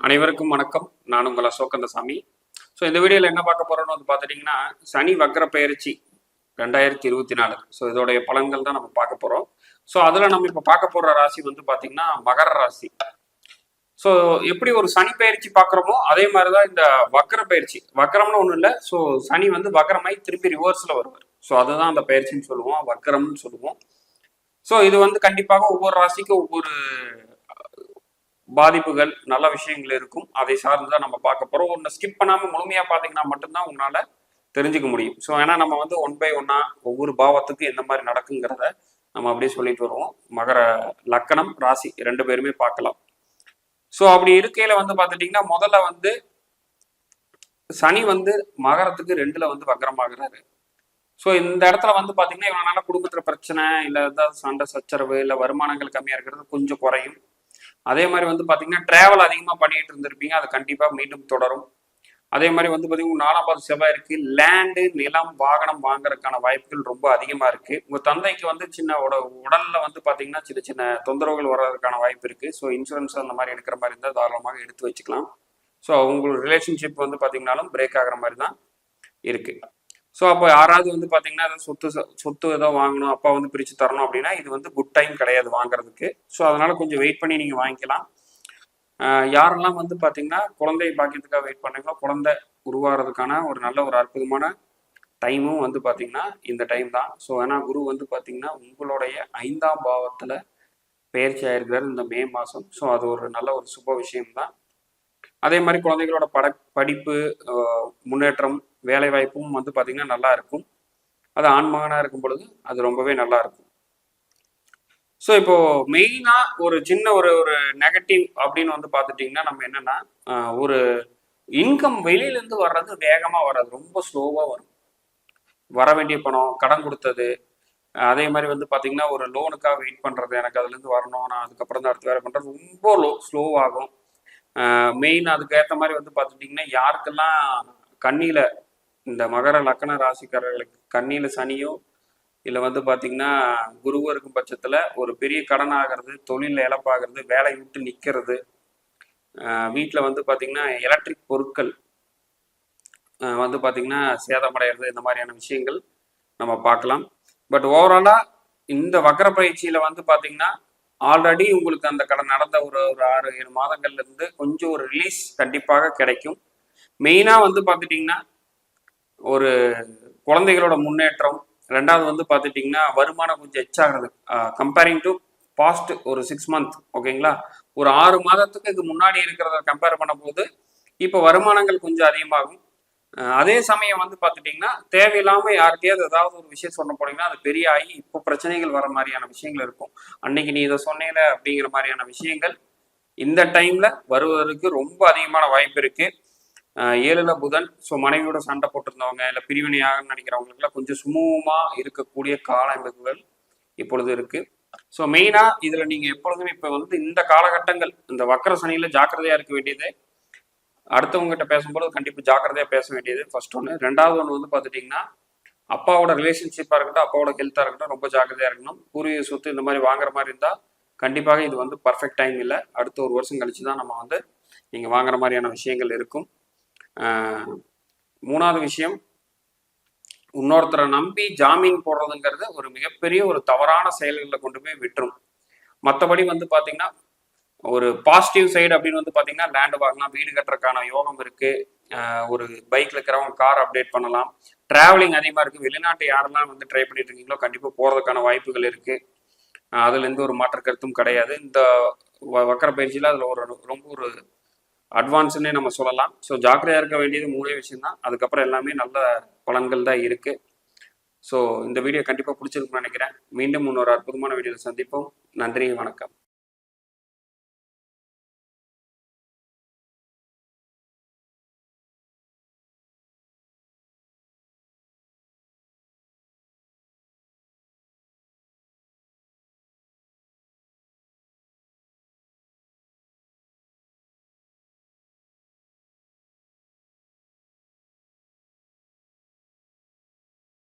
அனைவருக்கும் வணக்கம். நான் உங்கள் அசோக் கந்தசாமி. ஸோ இந்த வீடியோவில் என்ன பார்க்க போறோம்னு வந்து பார்த்துட்டிங்கன்னா, சனி வக்ர பெயர்ச்சி 2024. ஸோ இதோடைய பலன்கள் தான் நம்ம பார்க்க போகிறோம். ஸோ அதில் நம்ம இப்போ பார்க்க போகிற ராசி வந்து பார்த்திங்கன்னா மகர ராசி. ஸோ எப்படி ஒரு சனி பயிற்சி பார்க்குறோமோ அதே மாதிரி தான் இந்த வக்ர பயிற்சி. வக்ரம்னு ஒன்றும் இல்லை. ஸோ சனி வந்து வக்ரமாய் திருப்பி ரிவர்ஸில் வருவார். ஸோ அதுதான் அந்த பயிற்சின்னு சொல்லுவோம், வக்ரம்னு சொல்லுவோம். ஸோ இது வந்து கண்டிப்பாக ஒவ்வொரு ராசிக்கும் ஒவ்வொரு பாதிப்புகள் நல்ல விஷயங்கள் இருக்கும். அதை சார்ந்துதான் நம்ம பார்க்க போறோம். ஒன்று ஸ்கிப் பண்ணாம முழுமையா பார்த்தீங்கன்னா மட்டும்தான் உங்களால தெரிஞ்சுக்க முடியும். ஸோ ஏன்னா நம்ம வந்து ஒன் பை ஒன்னா ஒவ்வொரு பாவத்துக்கு எந்த மாதிரி நடக்குங்கிறத நம்ம அப்படியே சொல்லிட்டு வருவோம். மகர லக்கணம் ராசி ரெண்டு பேருமே பார்க்கலாம். ஸோ அப்படி இருக்கையில வந்து பார்த்துட்டீங்கன்னா முதல்ல வந்து சனி வந்து மகரத்துக்கு 2ல வந்து வக்ரமாகிறாரு. ஸோ இந்த இடத்துல வந்து பார்த்தீங்கன்னா இவனால குடும்பத்துல பிரச்சனை இல்லை ஏதாவது சண்டை சச்சரவு இல்லை வருமானங்கள் கம்மியா இருக்கிறது கொஞ்சம் குறையும். அதே மாதிரி வந்து பார்த்தீங்கன்னா டிராவல் அதிகமாக பண்ணிட்டு இருந்திருப்பீங்க, அது கண்டிப்பாக மீண்டும் தொடரும். அதே மாதிரி வந்து பார்த்தீங்கன்னா 4ஆம் பாவம் செவ்வாய் இருக்கு. லேண்டு நிலம் வாகனம் வாங்குறதுக்கான வாய்ப்புகள் ரொம்ப அதிகமாக இருக்கு. உங்க தந்தைக்கு வந்து சின்ன உடல்ல வந்து பார்த்தீங்கன்னா சின்ன சின்ன தொந்தரவுகள் வர்றதுக்கான வாய்ப்பு இருக்கு. ஸோ இன்சூரன்ஸ் அந்த மாதிரி எடுக்கிற மாதிரி இருந்தால் தாராளமாக எடுத்து வச்சுக்கலாம். ஸோ உங்களோட ரிலேஷன்ஷிப் வந்து பார்த்தீங்கன்னாலும் பிரேக் ஆகிற மாதிரி தான் இருக்கு. ஸோ அப்போ யாராவது வந்து பார்த்தீங்கன்னா சொத்து ஏதோ வாங்கணும், அப்பா வந்து பிரித்து தரணும் அப்படின்னா இது வந்து குட் டைம் கிடையாது வாங்குறதுக்கு. ஸோ அதனால கொஞ்சம் வெயிட் பண்ணி நீங்கள் வாங்கிக்கலாம். யாரெல்லாம் வந்து பார்த்தீங்கன்னா குழந்தை பாக்கியத்துக்காக வெயிட் பண்ணுறீங்களோ குழந்தை உருவாகிறதுக்கான ஒரு நல்ல ஒரு அற்புதமான டைமும் வந்து பார்த்தீங்கன்னா இந்த டைம் தான். ஸோ ஏன்னா குரு வந்து பார்த்தீங்கன்னா உங்களுடைய 5ஆம் பாவத்தில் பயிற்சி ஆயிருக்கிறார் இந்த மே மாதம். ஸோ அது ஒரு நல்ல ஒரு சுப விஷயம்தான். அதே மாதிரி குழந்தைகளோட படிப்பு முன்னேற்றம் வேலை வாய்ப்பும் வந்து பார்த்தீங்கன்னா நல்லா இருக்கும். அது ஆண்மகனாக இருக்கும் பொழுது அது ரொம்பவே நல்லா இருக்கும். ஸோ இப்போ மெயினாக ஒரு சின்ன ஒரு ஒரு நெகட்டிவ் அப்படின்னு வந்து பார்த்துட்டிங்கன்னா நம்ம என்னன்னா ஒரு இன்கம் வெளியிலேருந்து வர்றது வேகமாக வராது, ரொம்ப ஸ்லோவாக வரும். வர வேண்டிய பணம் கடன் கொடுத்தது அதே மாதிரி வந்து பார்த்தீங்கன்னா ஒரு லோனுக்காக வெயிட் பண்ணுறது, எனக்கு அதுலேருந்து வரணும் நான் அதுக்கப்புறம் தான் அடுத்து வேலை பண்ணுறது ரொம்ப ஸ்லோவாகும். மெயின் அதுக்கு ஏற்ற மாதிரி வந்து பார்த்துட்டிங்கன்னா யாருக்கெல்லாம் கண்ணியில் இந்த மகர லக்கண ராசிக்காரர்களுக்கு கண்ணியில் சனியோ இல்லை வந்து பார்த்தீங்கன்னா குருவோ இருக்கும் பட்சத்தில் ஒரு பெரிய கடன் ஆகிறது, தொழிலில் இழப்பாகிறது, வேலையை விட்டு நிற்கிறது, வீட்டில் வந்து பார்த்தீங்கன்னா எலக்ட்ரிக் பொருட்கள் வந்து பார்த்தீங்கன்னா சேதமடைகிறது, இந்த மாதிரியான விஷயங்கள் நம்ம பார்க்கலாம். பட் ஓவராலாக இந்த வக்கர பயிற்சியில் வந்து பார்த்தீங்கன்னா ஆல்ரெடி உங்களுக்கு அந்த கடன் நடந்த ஒரு 6-7 மாதங்கள்லேருந்து கொஞ்சம் ஒரு ரிலீஸ் கண்டிப்பாக கிடைக்கும். மெயினாக வந்து பார்த்துட்டிங்கன்னா ஒரு குழந்தைகளோட முன்னேற்றம், ரெண்டாவது வந்து பார்த்துட்டிங்கன்னா வருமானம் கொஞ்சம் எச்சாகிறது கம்பேரிங் டு பாஸ்ட் ஒரு 6 மந்த். ஓகேங்களா, ஒரு 6 மாதத்துக்கு முன்னாடி இருக்கிறத கம்பேர் பண்ணும்போது இப்போ வருமானங்கள் கொஞ்சம் அதிகமாகும். அதே சமயம் வந்து பார்த்துட்டிங்கன்னா தேவையில்லாமல் யார்கிட்டயாவது ஏதாவது ஒரு விஷயம் சொன்ன போனீங்கன்னா அது பெரிய ஆகி இப்போ பிரச்சனைகள் வர மாதிரியான விஷயங்கள் இருக்கும். அன்னைக்கு நீ இதை சொன்னேல அப்படிங்கிற மாதிரியான விஷயங்கள் இந்த டைம்ல வருவதற்கு ரொம்ப அதிகமான வாய்ப்பு இருக்கு. 7ல புதன். ஸோ மனைவியோட சண்டை போட்டிருந்தவங்க இல்லை பிரிவினையாக நினைக்கிறவங்களுக்குலாம் கொஞ்சம் சுமூகமாக இருக்கக்கூடிய கால அமைப்புகள் இப்பொழுது இருக்கு. ஸோ மெயினாக இதில் நீங்கள் எப்பொழுதுமே இப்போ வந்து இந்த காலகட்டங்கள் இந்த வக்கர சனியில் ஜாக்கிரதையாக இருக்க வேண்டியது, அடுத்தவங்ககிட்ட பேசும்போது கண்டிப்பாக ஜாக்கிரதையாக பேச வேண்டியது ஃபர்ஸ்ட் ஒன்று. ரெண்டாவது ஒன்று வந்து பார்த்துட்டிங்கன்னா அப்பாவோட ரிலேஷன்ஷிப்பாக இருக்கட்டும், அப்பாவோட ஹெல்த்தாக இருக்கட்டும் ரொம்ப ஜாக்கிரதையாக இருக்கணும். பூர்வீக சொத்து இந்த மாதிரி வாங்குற மாதிரி இருந்தால் கண்டிப்பாக இது வந்து பர்ஃபெக்ட் டைம் இல்லை. அடுத்த ஒரு வருஷம் கழிச்சு தான் நம்ம வந்து நீங்கள் வாங்குற மாதிரியான விஷயங்கள் இருக்கும். 3வது விஷயம், இன்னொருத்தரை நம்பி ஜாமீன் போடுறதுங்கிறது ஒரு மிகப்பெரிய ஒரு தவறான செயல்களில் கொண்டு போய் விட்டுரும். மற்றபடி வந்து பார்த்தீங்கன்னா ஒரு பாசிட்டிவ் சைடு அப்படின்னு வந்து பார்த்தீங்கன்னா லேண்டு வாங்கலாம், வீடு கட்டுறதுக்கான யோகம் இருக்கு. ஒரு பைக்ல இருக்கிறவங்க கார் அப்டேட் பண்ணலாம். டிராவலிங் அதிகமாக இருக்கு. வெளிநாட்டு யாரெல்லாம் வந்து ட்ரை பண்ணிட்டு இருக்கீங்களோ கண்டிப்பாக போகிறதுக்கான வாய்ப்புகள் இருக்கு. அதுல எந்த ஒரு மாற்று கருத்தும் கிடையாது. இந்த வக்கர பயிற்சியில் அதில் ஒரு ரொம்ப ஒரு அட்வான்ஸ்ன்னே நம்ம சொல்லலாம். ஸோ ஜாக்கிரதையாக இருக்க வேண்டியது 3 விஷயம் தான். அதுக்கப்புறம் எல்லாமே நல்ல பலன்கள் தான் இருக்கு. ஸோ இந்த வீடியோ கண்டிப்பாக பிடிச்சிருக்குன்னு நினைக்கிறேன். மீண்டும் இன்னொரு அற்புதமான வீடியோவில் சந்திப்போம். நன்றி, வணக்கம்.